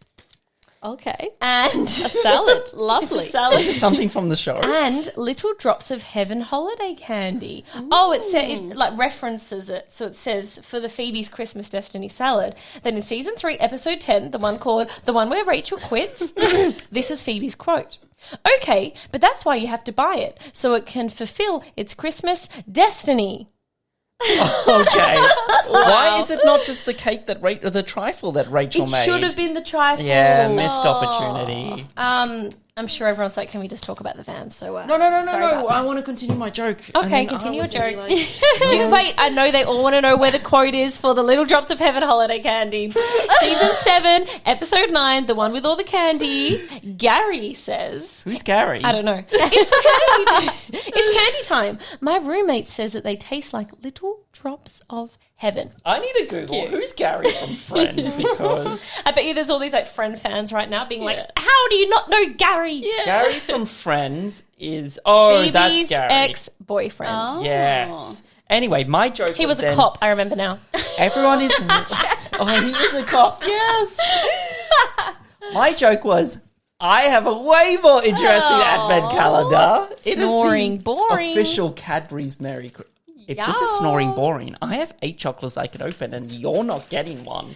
Okay. And A salad. Lovely. It's a salad. Is this something from the show? And Little Drops of Heaven holiday candy. Oh, it like references it. So it says for the Phoebe's Christmas Destiny salad. Then in season 3, episode 10, the one where Rachel quits, this is Phoebe's quote. Okay, but that's why you have to buy it, so it can fulfill its Christmas destiny. Okay. Why is it not just the cake that the trifle that Rachel It made? should have been the trifle. Yeah, missed opportunity. I'm sure everyone's like, can we just talk about the vans? So No. sorry about I that. want to continue my joke. Okay, continue your joke. Wait, I know they all want to know where the quote is for the Little Drops of Heaven holiday candy. Season 7, episode 9, the one with all the candy. Gary says... Who's Gary? I don't know. It's candy time. My roommate says that they taste like little drops of heaven. I need to Google who's Gary from Friends because I bet you there's all these like Friend fans right now being like, how do you not know Gary? Yeah. Gary from Friends is that's Phoebe's Gary. ex-boyfriend. Oh. Yes. Anyway, my joke. He was a then, cop, I remember now. Everyone is. Oh, he is a cop. Yes. My joke was. I have a way more interesting advent calendar. It is Snoring the boring. official Cadbury's Merry Christmas. If this is snoring boring, I have 8 chocolates I could open and you're not getting one.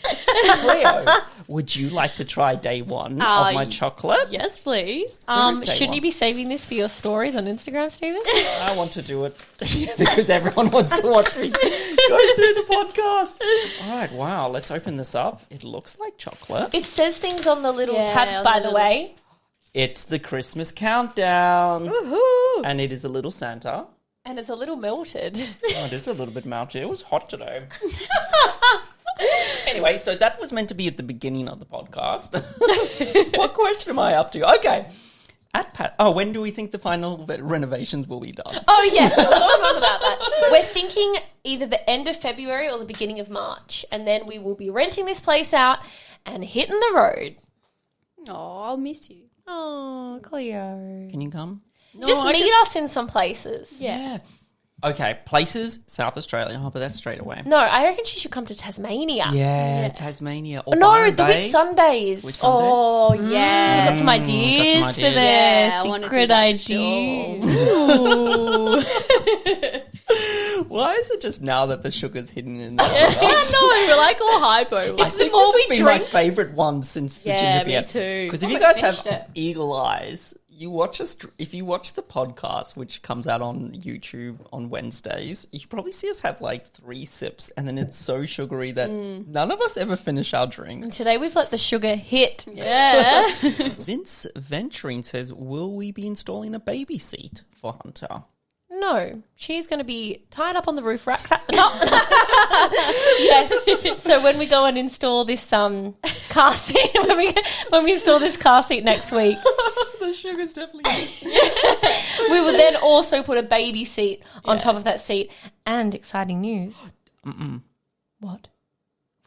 Leo, would you like to try day 1 of my chocolate? Yes, please. Shouldn't you be saving this for your stories on Instagram, Stephen? I want to do it because everyone wants to watch me go through the podcast. All right, wow, let's open this up. It looks like chocolate. It says things on the little Yeah, tabs, on by the the little- way. It's the Christmas countdown. Woohoo! And it is a little Santa. And it's a little melted. Oh, it is a little bit melted. It was hot today. Anyway, so that was meant to be at the beginning of the podcast. What question am I up to? Okay. When do we think the final renovations will be done? Oh, yes. We'll talk about that. We're thinking either the end of February or the beginning of March. And then we will be renting this place out and hitting the road. Oh, I'll miss you. Oh, Cleo. Can you come? Just meet us in some places. Yeah. Okay, places, South Australia. Oh, but that's straight away. No, I reckon she should come to Tasmania. Yeah, Tasmania. Or No, Byron the Bay. Whit Sundays. Whit Sundays? Oh, yeah. Got some ideas got some for this. Yeah, I wanna do Secret that ideas. Why is it just now that the sugar's hidden in there? I know, we're like all hypo. I Like, think more this has we been my drink- favourite one since the Yeah, ginger beer. me too. Because if you Almost guys have finished it. eagle eyes, you watch us. If you watch the podcast, which comes out on YouTube on Wednesdays, you probably see us have like 3 sips, and then it's so sugary that none of us ever finish our drink. Today we've let the sugar hit. yeah. Vince Venturing says, "Will we be installing a baby seat for Hunter?" No, she's going to be tied up on the roof racks at the top. Yes. So when we go and install this car seat, when we install this car seat next week, The sugar's definitely. we will then also put a baby seat on top of that seat. And exciting news. What?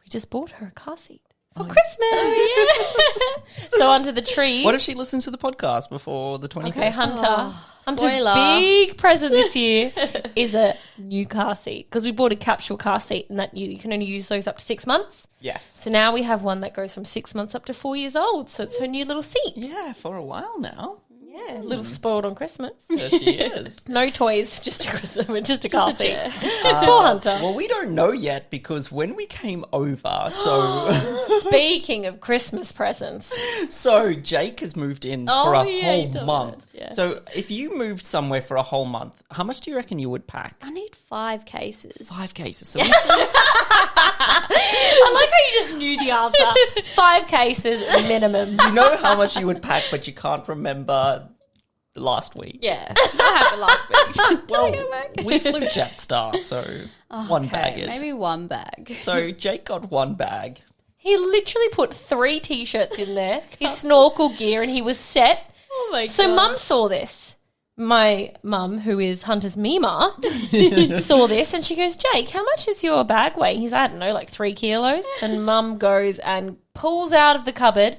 We just bought her a car seat for Christmas. So under the tree. What if she listens to the podcast before the 25th? Okay, Hunter. Hunter's spoiler. big present this year is a new car seat because we bought a capsule car seat and that you can only use those up to 6 months. Yes. So now we have one that goes from 6 months up to 4 years old. So it's her new little seat. Yeah, for a while now. Yeah, a little spoiled on Christmas. There she is. No toys, just a car seat. chair. Poor Hunter. Well, we don't know yet because when we came over, so Speaking of Christmas presents, Jake has moved in Oh, for a yeah, whole he told month. us, yeah. So if you moved somewhere for a whole month, how much do you reckon you would pack? I need 5 cases. 5 cases. So I like how you just knew the answer. 5 cases minimum. you know how much you would pack, but you can't remember the last week. Yeah, that happened last week. We flew Jetstar, so one Okay, baggage. maybe 1 bag. So Jake got 1 bag. He literally put 3 t-shirts in there, his snorkel gear, and he was set. Oh my So Mum saw this. My mum, who is Hunter's Mima, saw this and she goes, Jake, how much is your bag weigh? He's, I don't know, like 3 kilos. And Mum goes and pulls out of the cupboard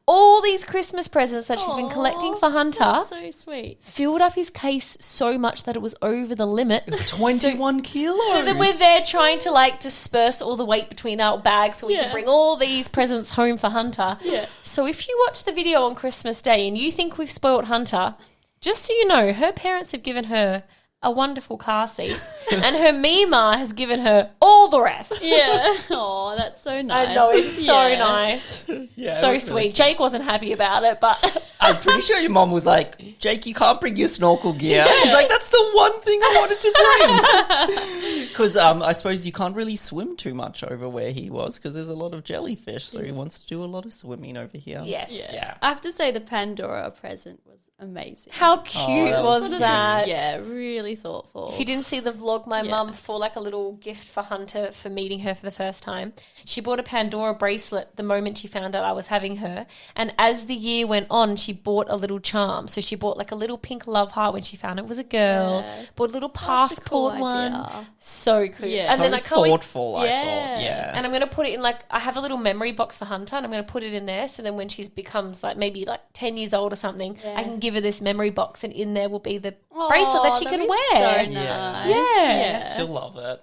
all these Christmas presents that she's been collecting for Hunter. That's so sweet. Filled up his case so much that it was over the limit. 21 kilos. So then we're there trying to like disperse all the weight between our bags so we can Yeah. bring all these presents home for Hunter. Yeah. So if you watch the video on Christmas Day and you think we've spoiled Hunter, just so you know, her parents have given her a wonderful car seat and her Mima has given her all the rest. Yeah. Oh, that's so nice. I know, it's so Yeah. nice. Yeah, So it was sweet. really- Jake wasn't happy about it, but I'm pretty sure your mom was like, Jake, you can't bring your snorkel gear. He's like, that's the one thing I wanted to bring. Because I suppose you can't really swim too much over where he was because there's a lot of jellyfish. So he wants to do a lot of swimming over here. yes. Yeah. I have to say the Pandora present was amazing. How cute that was was that? Yeah, really thoughtful. If you didn't see the vlog, my Yeah. mum, for like a little gift for Hunter for meeting her for the first time, she bought a Pandora bracelet the moment she found out I was having her. And as the year went on, she bought a little charm. So she bought like a little pink love heart when she found it was a girl. Yeah. Bought a little Such a passport cool one. idea. So cool. Yeah. And So then I can't wait. thoughtful, I Yeah. thought. Yeah. And I'm going to put it in like, I have a little memory box for Hunter and I'm going to put it in there. So then when she becomes like maybe like 10 years old or something, Yeah. I can give her this memory box and in there will be the bracelet that she can that'd be wear. So Yeah. nice. Yeah. She'll love it.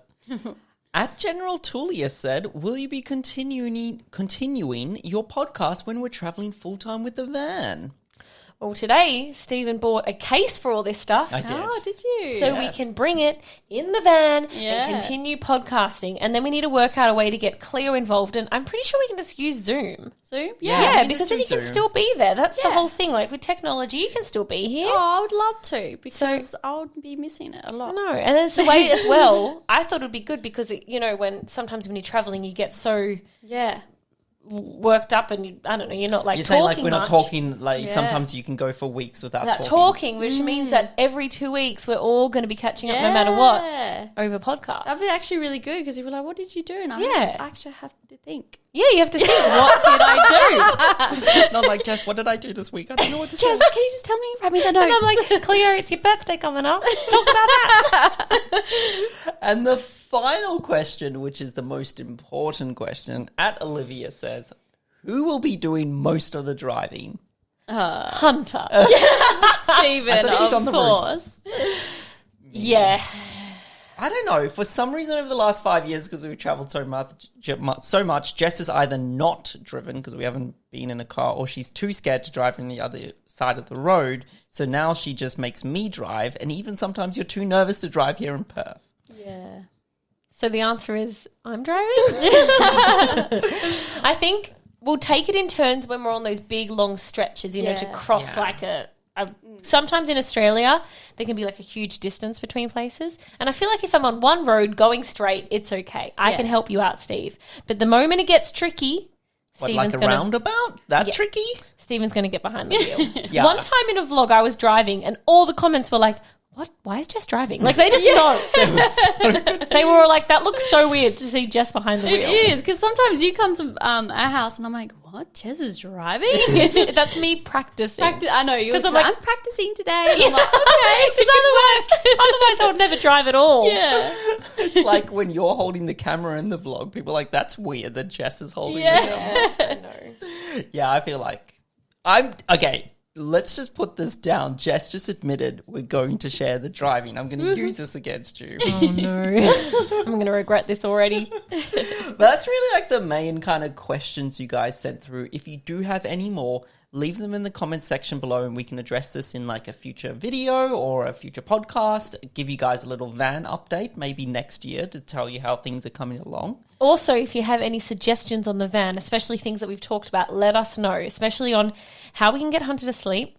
At General Tullia said, will you be continuing your podcast when we're traveling full-time with the van? Well, today, Stephen bought a case for all this stuff. I did. Oh, did you? So we Yes. can bring it in the van Yeah. and continue podcasting. And then we need to work out a way to get Cleo involved. And I'm pretty sure we can just use Zoom. Zoom? Yeah. Yeah, we can because just then do you can Zoom. still be there. That's the Yeah. whole thing. Like with technology, you can still be here. Oh, I would love to because I would be missing it a lot. No, and it's a way as well. I thought it would be good because, when sometimes when you're traveling, you get so Yeah. worked up and I don't know, you're not like You're talking saying like we're not much. talking, like Yeah. sometimes you can go for weeks without Without talking. talking, which means that every 2 weeks we're all going to be catching up no matter what Yeah. over podcasts. That'd be actually really good because you'd be like, what did you do? And Yeah. I actually have to think. Yeah, you have to think, what did I Not like, Jess, what did I do this week? I don't know what to do? Jess, say. can you just tell me? Write me the do? notes. And I'm like, Cleo, it's your birthday coming up. Talk about that. And the final question, which is the most important question, at Olivia says, who will be doing most of the driving? Hunter. Stephen, I thought she's of on the roof. course. Yeah. I don't know. For some reason, over the last 5 years, because we've traveled so much, Jess is either not driven because we haven't been in a car, or she's too scared to drive on the other side of the road. So now she just makes me drive, and even sometimes you're too nervous to drive here in Perth. Yeah. So the answer is I'm driving. I think we'll take it in turns when we're on those big long stretches, to Yeah. cross like a sometimes in Australia there can be like a huge distance between places, and I feel like if I'm on one road going straight, it's okay. I can help you out, Steve. But the moment it gets tricky, Like a roundabout? That tricky? Steven's going to get behind the wheel. Yeah. One time in a vlog I was driving and all the comments were like, what? Why is Jess driving? Like, they just know. They were like, that looks so weird to see Jess behind the wheel. It is, because sometimes you come to our house and I'm like, what? Jess is driving? That's me practicing. I know. You're 'Cause I'm like, like- I'm practicing today. And I'm like, okay. Because otherwise I would never drive at all. Yeah. It's like when you're holding the camera in the vlog, people are like, that's weird that Jess is holding the camera. I know. Yeah, I feel like okay. Let's just put this down. Jess just admitted we're going to share the driving. I'm going to use this against you. Oh no. I'm going to regret this already. But that's really like the main kind of questions you guys sent through. If you do have any more, leave them in the comments section below and we can address this in like a future video or a future podcast. Give you guys a little van update maybe next year to tell you how things are coming along. Also, if you have any suggestions on the van, especially things that we've talked about, let us know, especially on how we can get Hunter to sleep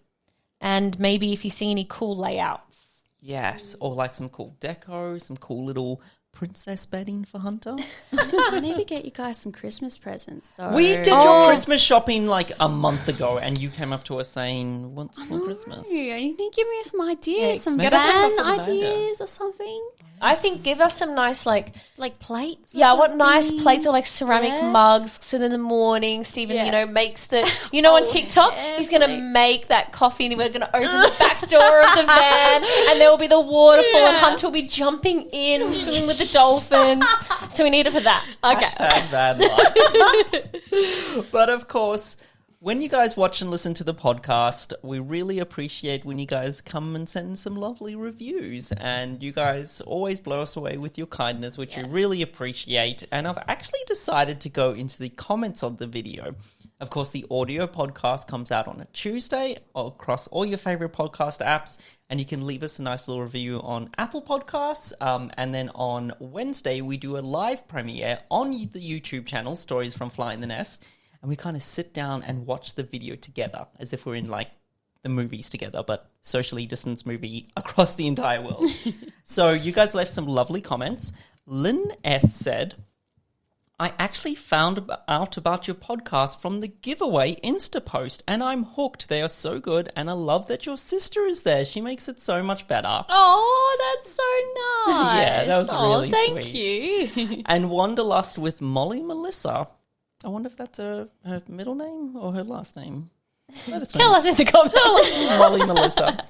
and maybe if you see any cool layouts. Yes, or like some cool deco, some cool little princess bedding for Hunter. I need to get you guys some Christmas presents. So. We did your Christmas shopping like a month ago and you came up to us saying, what's for Christmas? You need to give me some ideas, some get us some van stuff for the van, ideas or something. I think give us some nice like plates. I want nice plates or like ceramic Yeah. mugs. So in the morning, Stephen, Yeah. makes the, on TikTok, he's going to definitely. make that coffee and we're going to open the back door of the van and there will be the waterfall and Hunter will be jumping in, swimming with the dolphins. So we need it for that. Okay. Hashtag van life. But of course, when you guys watch and listen to the podcast, we really appreciate when you guys come and send some lovely reviews. And you guys always blow us away with your kindness, which we really appreciate. And I've actually decided to go into the comments of the video. Of course, the audio podcast comes out on a Tuesday across all your favorite podcast apps. And you can leave us a nice little review on Apple Podcasts. And then on Wednesday, we do a live premiere on the YouTube channel, Stories from Flying the Nest. And we kind of sit down and watch the video together as if we're in like the movies together, but socially distanced movie across the entire world. So you guys left some lovely comments. Lynn S. said, I actually found out about your podcast from the giveaway Insta post and I'm hooked. They are so good and I love that your sister is there. She makes it so much better. Oh, that's so nice. Yeah, that was really thank sweet. you. And Wanderlust with Molly Melissa. I wonder if that's her middle name or her last name. Tell us in the comments. Molly Melissa.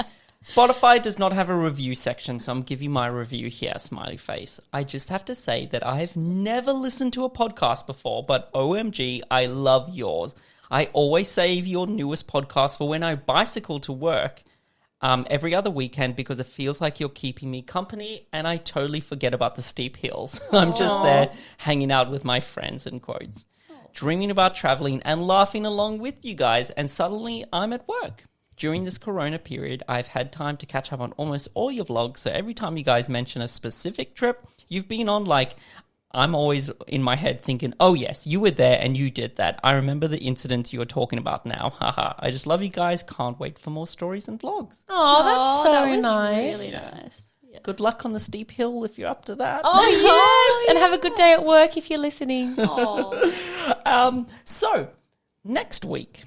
Spotify does not have a review section, so I'm giving my review here, smiley face. I just have to say that I have never listened to a podcast before, but OMG, I love yours. I always save your newest podcast for when I bicycle to work every other weekend because it feels like you're keeping me company and I totally forget about the steep hills. I'm just there hanging out with my friends, in quotes. Dreaming about traveling and laughing along with you guys, and suddenly I'm at work. During this corona period, I've had time to catch up on almost all your vlogs, so every time you guys mention a specific trip you've been on, like, I'm always in my head thinking, oh yes, you were there and you did that. I remember the incidents you are talking about now. Haha. I just love you guys. Can't wait for more stories and vlogs. Oh, that's so that was nice. Really nice. Good luck on the steep hill if you're up to that. Oh, yes. And have a good day at work if you're listening. Oh. So, next week.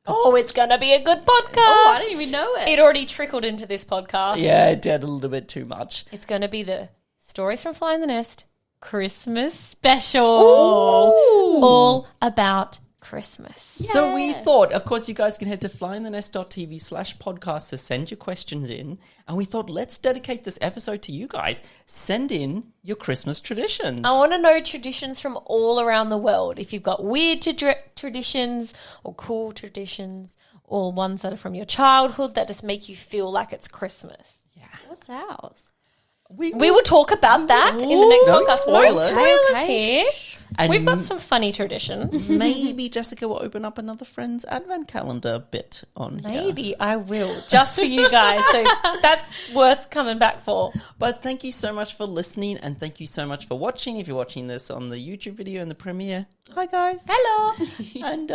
Oh, it's going to be a good podcast. Oh, I didn't even know it. It already trickled into this podcast. Yeah, it did a little bit too much. It's going to be the Stories from Flying the Nest Christmas special. Ooh. All about Christmas. So we thought, of course, you guys can head to flyingthenest.tv/podcast to send your questions in. And we thought, let's dedicate this episode to you guys. Send in your Christmas traditions. I want to know traditions from all around the world. If you've got weird traditions or cool traditions or ones that are from your childhood that just make you feel like it's Christmas. What's ours? We will talk about that in the next No podcast. spoilers. No spoilers Okay. here. And We've got some funny traditions. maybe Jessica will open up another Friends Advent calendar bit on here. Maybe I will, just for you guys. So that's worth coming back for. But thank you so much for listening, and thank you so much for watching. If you're watching this on the YouTube video in the premiere, hi guys. Hello. And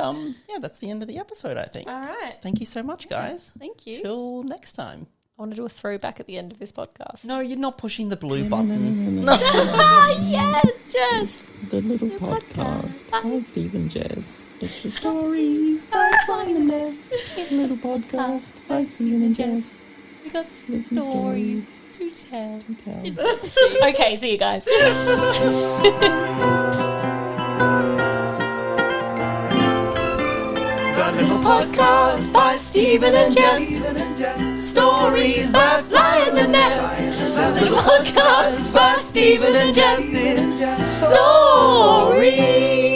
yeah, that's the end of the episode, I think. All right. Thank you so much, guys. Thank you. Till next time. I want to do a throwback at the end of this podcast. No, you're not pushing the blue button. Yes, Jess. The little podcast by Steve and Jess. It's the stories by Flying the Nest. Little podcast by Steve and Jess. We got Listen stories to tell. Okay. Okay, see you guys. The little podcast by Stephen and Jess. Stories by Flying the Nest. The little podcast by Stephen and Jess. Stories.